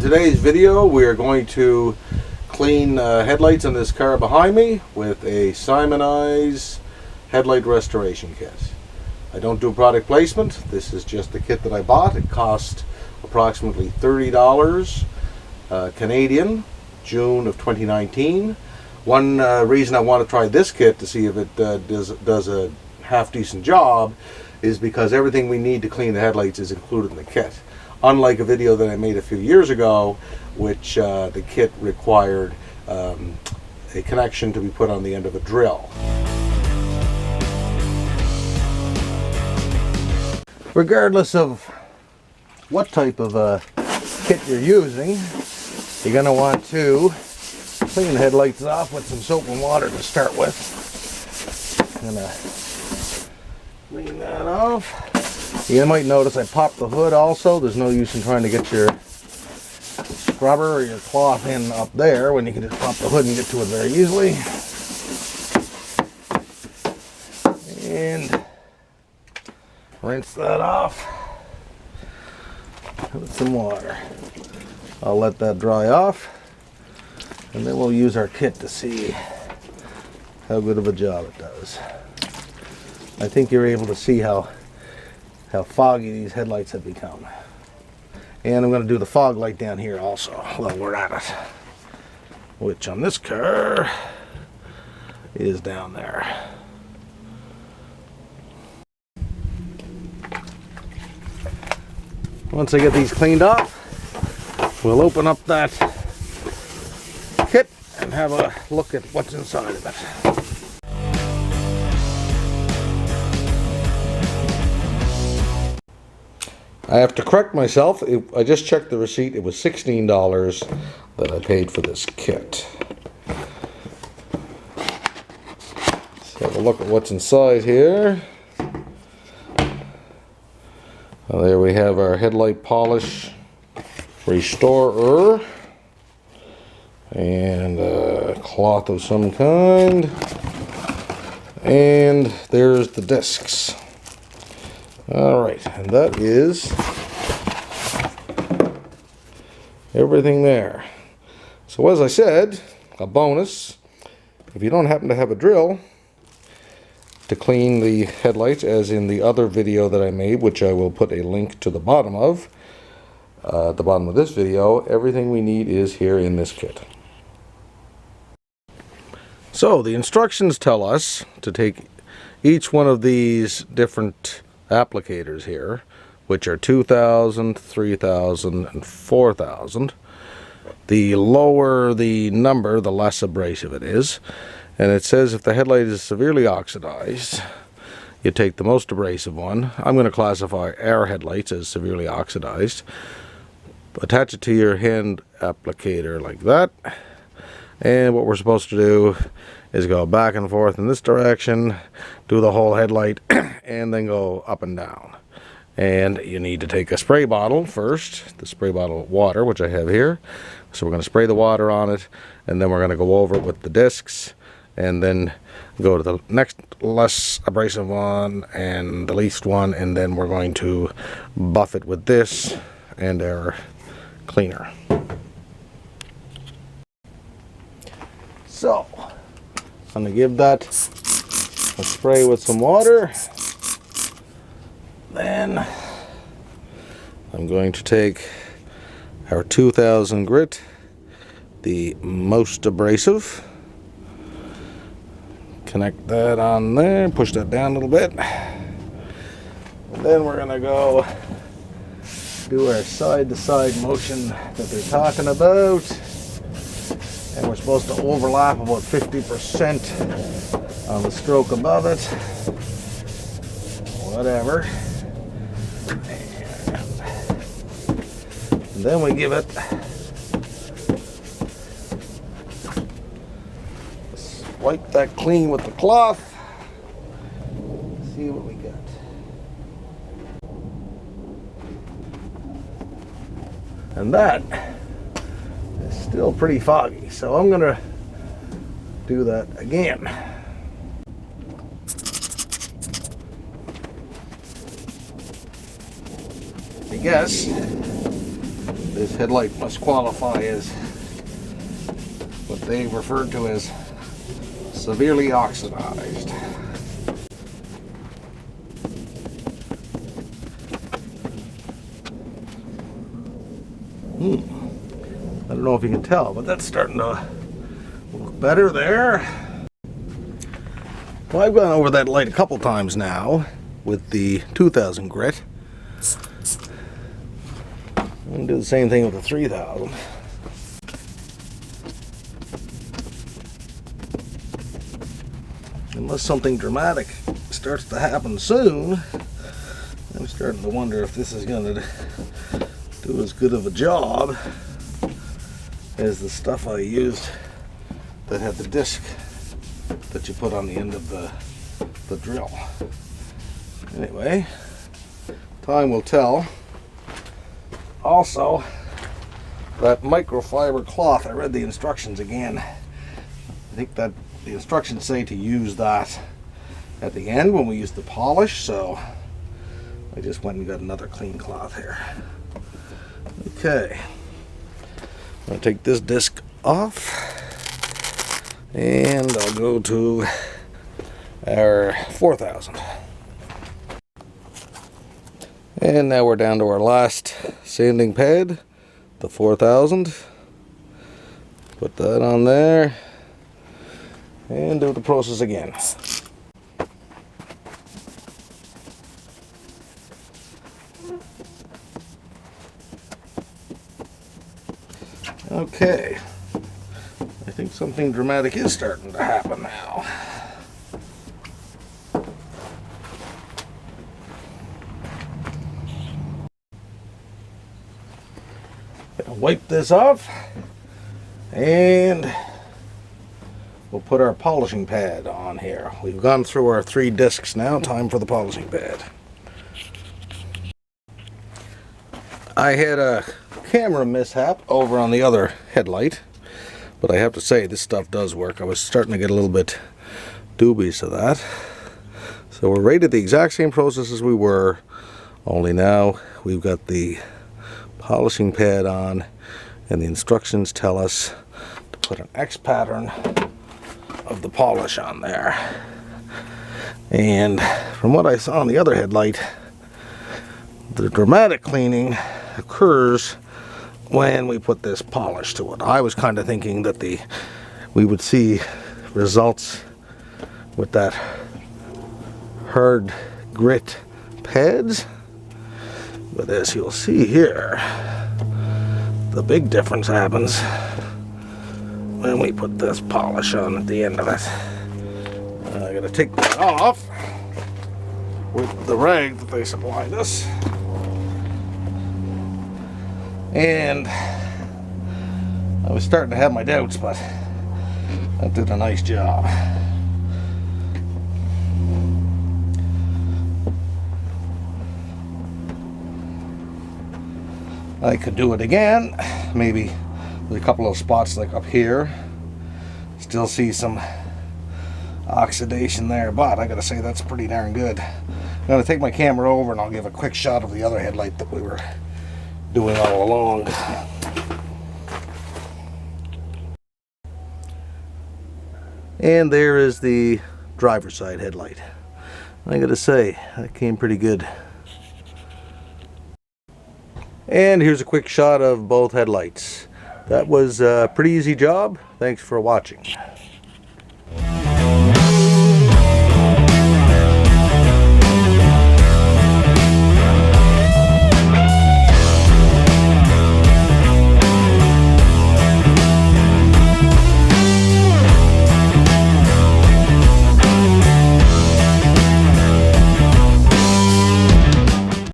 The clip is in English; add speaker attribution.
Speaker 1: In today's video, we are going to clean headlights on this car behind me with a Simoniz headlight restoration kit. I don't do product placement. This is just the kit that I bought. It cost approximately $30 Canadian, June of 2019. One reason I want to try this kit to see if it does a half decent job is because everything we need to clean the headlights is included in the kit. Unlike a video that I made a few years ago, which the kit required a connection to be put on the end of a drill. Regardless of what type of kit you're using, you're going to want to clean the headlights off with some soap and water to start with. I'm going to clean that off. You might notice I popped the hood also. There's no use in trying to get your scrubber or your cloth in up there when you can just pop the hood and get to it very easily. And rinse that off with some water. I'll let that dry off, and then we'll use our kit to see how good of a job it does. I think you're able to see how foggy these headlights have become. And I'm going to do the fog light down here also while we're at it, which on this car is down there. Once I get these cleaned off, we'll open up that kit and have a look at what's inside of it. I have to correct myself. I just checked the receipt. It was $16 that I paid for this kit. Let's have a look at what's inside here. Well, there we have our headlight polish restorer and a cloth of some kind. And there's the discs. Alright, and that is everything there. So as I said, a bonus, if you don't happen to have a drill to clean the headlights, as in the other video that I made, which I will put a link to the bottom of, at the bottom of this video, everything we need is here in this kit. So the instructions tell us to take each one of these different applicators here, which are 2000, 3000, and 4000. The lower the number, the less abrasive it is. And it says if the headlight is severely oxidized, you take the most abrasive one. I'm going to classify our headlights as severely oxidized. Attach it to your hand applicator like that. And what we're supposed to do is go back and forth in this direction, do the whole headlight, and then go up and down. And you need to take a spray bottle first, the spray bottle of water, which I have here. So we're going to spray the water on it, and then we're going to go over it with the discs, and then go to the next less abrasive one and the least one, and then we're going to buff it with this and our cleaner. So I'm going to give that a spray with some water. Then I'm going to take our 2000 grit, the most abrasive, connect that on there, push that down a little bit, and then we're going to go do our side-to-side motion that they're talking about. And we're supposed to overlap about 50% on the stroke above it. Whatever. And then we give it, wipe that clean with the cloth. See what we got. And that is still pretty foggy, so I'm going to do that again. I guess This headlight must qualify as what they referred to as severely oxidized. I don't know if you can tell, but that's starting to look better there. Well, I've gone over that light a couple times now with the 2000 grit. I'm going to do the same thing with the 3000. Unless something dramatic starts to happen soon, I'm starting to wonder if this is going to do as good of a job as the stuff I used that had the disc that you put on the end of the drill. Anyway, time will tell. Also, that microfiber cloth, I read the instructions again. I think that the instructions say to use that at the end when we use the polish, so I just went and got another clean cloth here. Okay, I'm going to take this disc off and I'll go to our 4000. And now we're down to our last sanding pad, the 4000. Put that on there and do the process again. Okay, I think something dramatic is starting to happen now. Gonna wipe this off and we'll put our polishing pad on here. We've gone through our 3 discs now, time for the polishing pad. I had a camera mishap over on the other headlight, but I have to say this stuff does work. I was starting to get a little bit dubious of that. So we're rated the exact same process as we were, only now we've got the polishing pad on and the instructions tell us to put an X pattern of the polish on there. And from what I saw on the other headlight, the dramatic cleaning occurs when we put this polish to it. I was kind of thinking that we would see results with that hard grit pads, but as you'll see here, the big difference happens when we put this polish on at the end of it. I gotta take that off with the rag that they supplied us. And I was starting to have my doubts, but that did a nice job. I could do it again, maybe with a couple of spots like up here. Still see some oxidation there, but I gotta say that's pretty darn good. I'm gonna take my camera over and I'll give a quick shot of the other headlight that we were doing all along. And there is the driver's side headlight. I gotta say, that came pretty good. And here's a quick shot of both headlights. That was a pretty easy job. Thanks for watching.